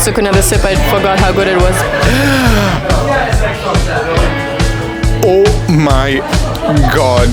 just took another sip. I forgot how good it was. Oh my god.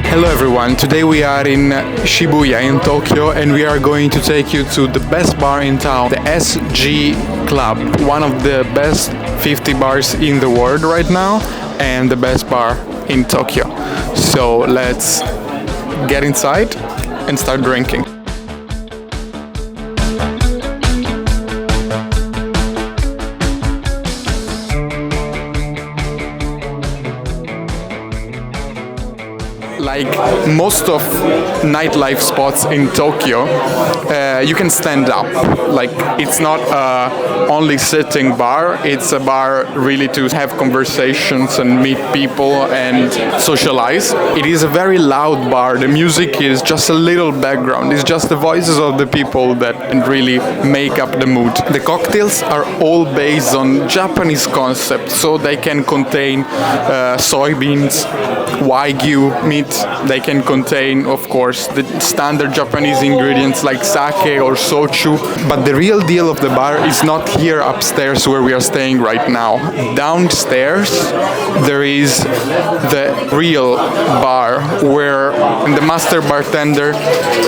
Hello everyone, today we are in Shibuya in Tokyo and we are going to take you to the best bar in town, the SG Club, one of the best 50 bars in the world right now and the best bar in Tokyo. So let's get inside and start drinking. Like most of nightlife spots in Tokyo, you can stand up. Like it's not a only sitting bar, it's a bar really to have conversations and meet people and socialize. It is a very loud bar, the music is just a little background, it's just the voices of the people that really make up the mood. The cocktails are all based on Japanese concepts, so they can contain soybeans, wagyu meat, they can contain, of course, the standard Japanese ingredients like sake or soju. But the real deal of the bar is not here upstairs where we are staying right now. Downstairs, there is the real bar where the master bartender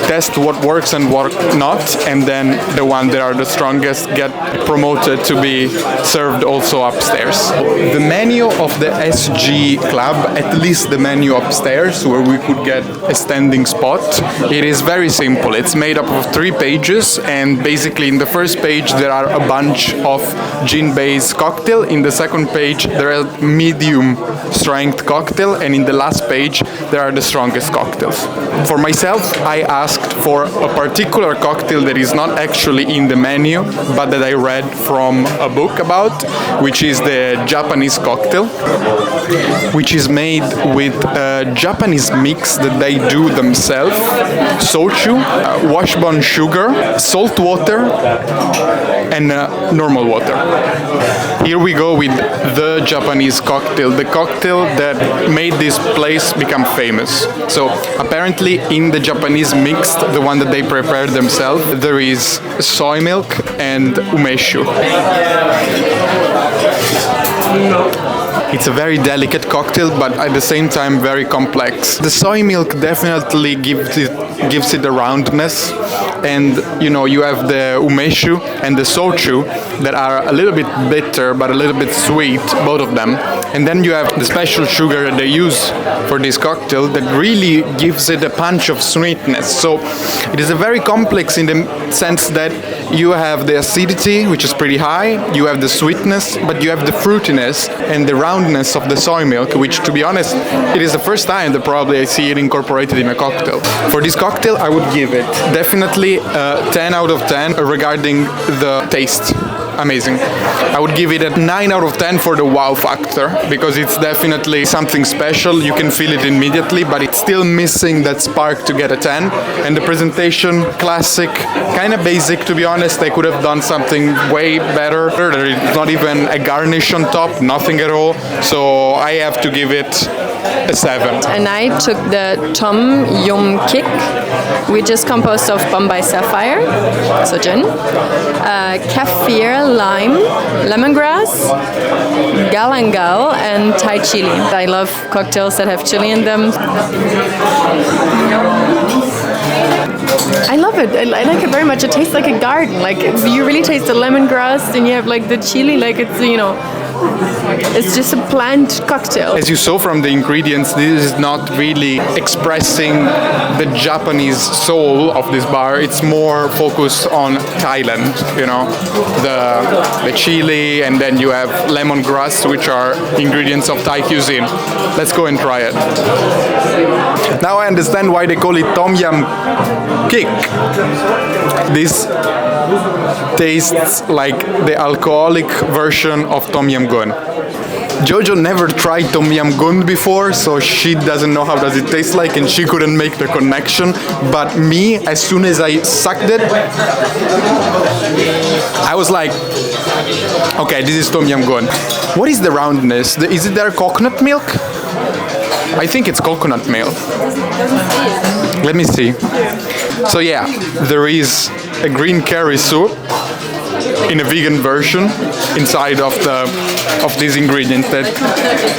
tests what works and what not, and then the ones that are the strongest get promoted to be served also upstairs. The menu of the SG Club, at least the menu upstairs where we could get a standing spot, it is very simple. It's made up of 3 pages, and basically in the first page there are a bunch of gin-based cocktail, in the second page there are medium strength cocktail, and in the last page there are the strongest cocktails. For myself, I asked for a particular cocktail that is not actually in the menu but that I read from a book about, which is the Japanese cocktail, which is made with a Japanese mix that they do themselves: soju, washbone sugar, salt water, and normal water. Here we go with the Japanese cocktail, the cocktail that made this place become famous. So apparently in the Japanese mix, the one that they prepare themselves, there is soy milk and umeshu. It's a very delicate cocktail, but at the same time very complex. The soy milk definitely gives it a roundness, and you have the umeshu and the soju that are a little bit bitter but a little bit sweet, both of them. And then you have the special sugar that they use for this cocktail that really gives it a punch of sweetness. So it is a very complex in the sense that you have the acidity, which is pretty high, you have the sweetness, but you have the fruitiness and the roundness of the soy milk, which, to be honest, it is the first time that probably I see it incorporated in a cocktail. For this cocktail, I would give it definitely 10 out of 10 regarding the taste. Amazing. I would give it a 9 out of 10 for the wow factor, because it's definitely something special. You can feel it immediately, but it's still missing that spark to get a 10. And the presentation, classic, kind of basic, to be honest. They could have done something way better. There's not even a garnish on top, nothing at all. So I have to give it a 7. And I took the Tom Yum Kick, which is composed of Bombay Sapphire, so gin, kaffir, lime, lemongrass, galangal, and Thai chili. I love cocktails that have chili in them. I love it. I like it very much. It tastes like a garden. Like you really taste the lemongrass, and you have like the chili. Like it's just a plant cocktail. As you saw from the ingredients, this is not really expressing the Japanese soul of this bar. It's more focused on Thailand, the chili, and then you have lemongrass, which are ingredients of Thai cuisine. Let's go and try it. Now I understand why they call it Tom Yum Kick. This tastes like the alcoholic version of Tom Yum Goong. Jojo never tried Tom Yum Goong before, so she doesn't know how does it taste like, and she couldn't make the connection. But me, as soon as I sucked it, I was like, okay, this is Tom Yum Goong. What is the roundness? Is it there coconut milk? I think it's coconut milk. Let me see. So yeah, there is a green curry soup in a vegan version inside of this ingredient that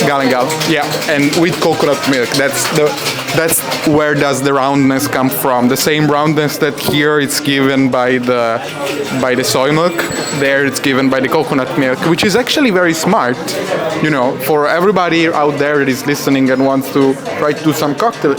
galangal. Yeah, and with coconut milk. That's where does the roundness come from? The same roundness that here it's given by the soy milk. There it's given by the coconut milk, which is actually very smart. You know, for everybody out there that is listening and wants to try to do some cocktail.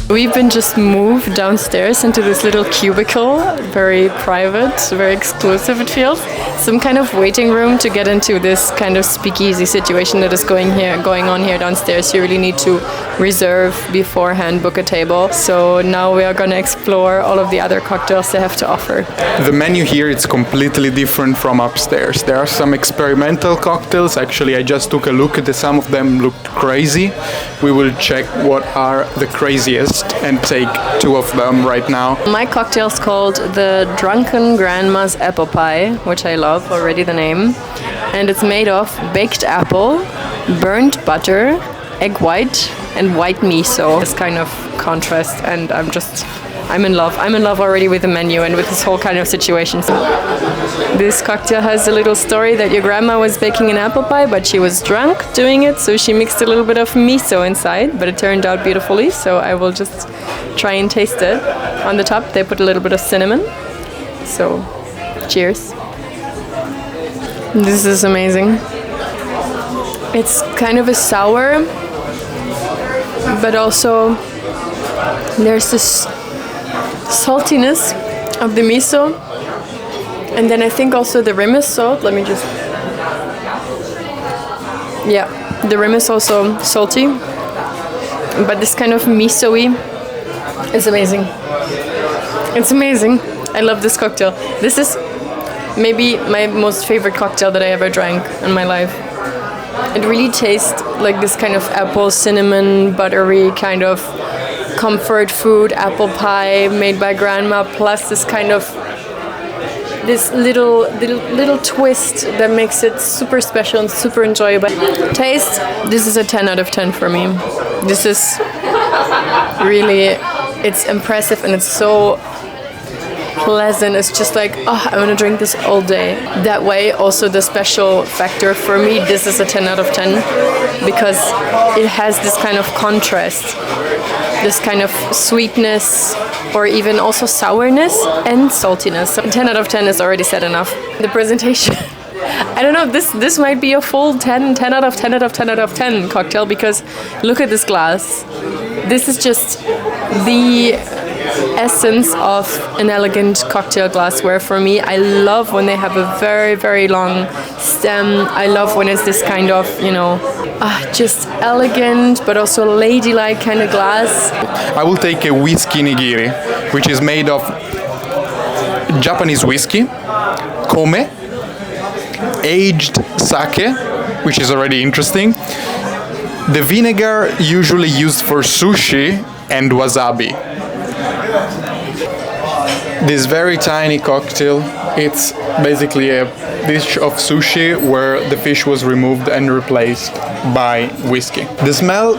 We've been just moved downstairs into this little cubicle, very private, very exclusive it feels. Some kind of waiting room to get into this kind of speakeasy situation that is going on here downstairs. You really need to reserve beforehand, book a table. So now we are going to explore all of the other cocktails they have to offer. The menu here is completely different from upstairs. There are some experimental cocktails. Actually, I just took a look at some of them looked crazy. We will check what are the craziest and take two of them right now. My cocktail is called the Drunken Grandma's Apple Pie, which I love already the name. And it's made of baked apple, burnt butter, egg white, and white miso. This kind of contrast, and I'm in love. I'm in love already with the menu and with this whole kind of situation. This cocktail has a little story that your grandma was baking an apple pie, but she was drunk doing it, so she mixed a little bit of miso inside, but it turned out beautifully, so I will just try and taste it. On the top, they put a little bit of cinnamon. So, cheers. This is amazing. It's kind of a sour, but also there's this saltiness of the miso, and then I think also the rim is salt. Let me just... Yeah, the rim is also salty, but this kind of miso-y is amazing. It's amazing. I love this cocktail. This is maybe my most favorite cocktail that I ever drank in my life. It really tastes like this kind of apple, cinnamon, buttery kind of comfort food, apple pie made by grandma, plus this kind of this little twist that makes it super special and super enjoyable. Taste, this is a 10 out of 10 for me. This is really, it's impressive and it's so pleasant. It's just like, oh, I want to drink this all day. That way, also the special factor for me, this is a 10 out of 10 because it has this kind of contrast, this kind of sweetness or even also sourness and saltiness. So 10 out of 10 is already said enough. The presentation, I don't know, this might be a full 10 out of 10 out of 10 out of 10 cocktail because look at this glass. This is just the essence of an elegant cocktail glassware for me. I love when they have a very, very long stem. I love when it's this kind of, just elegant but also ladylike kind of glass. I will take a whiskey nigiri, which is made of Japanese whiskey, kome, aged sake, which is already interesting, the vinegar usually used for sushi, and wasabi. This very tiny cocktail, it's basically a dish of sushi where the fish was removed and replaced by whiskey. The smell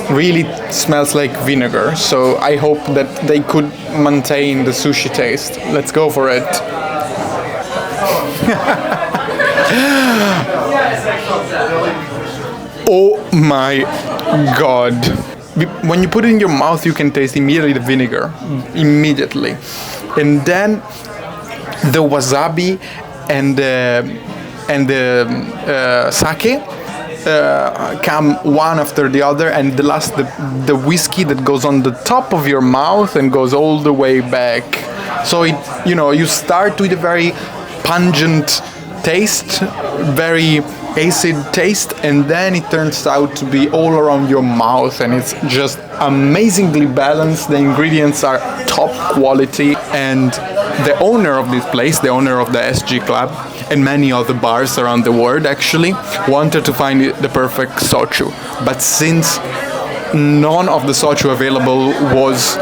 really smells like vinegar, so I hope that they could maintain the sushi taste. Let's go for it. Oh my god. When you put it in your mouth, you can taste immediately the vinegar. Immediately. And then the wasabi and the sake come one after the other, and the whiskey that goes on the top of your mouth and goes all the way back. So you start with a very pungent taste, very acid taste, and then it turns out to be all around your mouth, and it's just amazingly balanced. The ingredients are top quality, and the owner of this place, the owner of the SG Club, and many other bars around the world actually wanted to find the perfect soju. But since none of the soju available was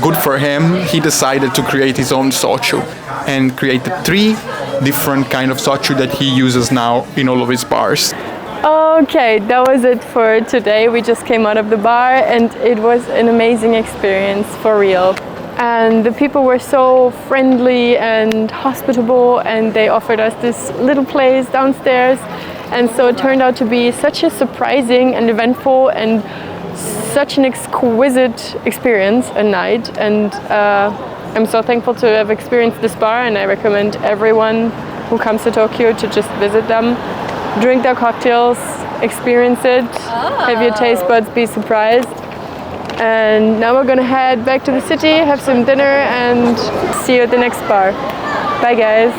good for him, he decided to create his own soju and created 3 different kind of soju that he uses now in all of his bars. Okay, that was it for today. We just came out of the bar and it was an amazing experience for real. And the people were so friendly and hospitable, and they offered us this little place downstairs. And so it turned out to be such a surprising and eventful and such an exquisite experience a night. And I'm so thankful to have experienced this bar, and I recommend everyone who comes to Tokyo to just visit them, drink their cocktails, experience it, have your taste buds be surprised. And now we're gonna head back to the city, have some dinner, and see you at the next bar. Bye guys.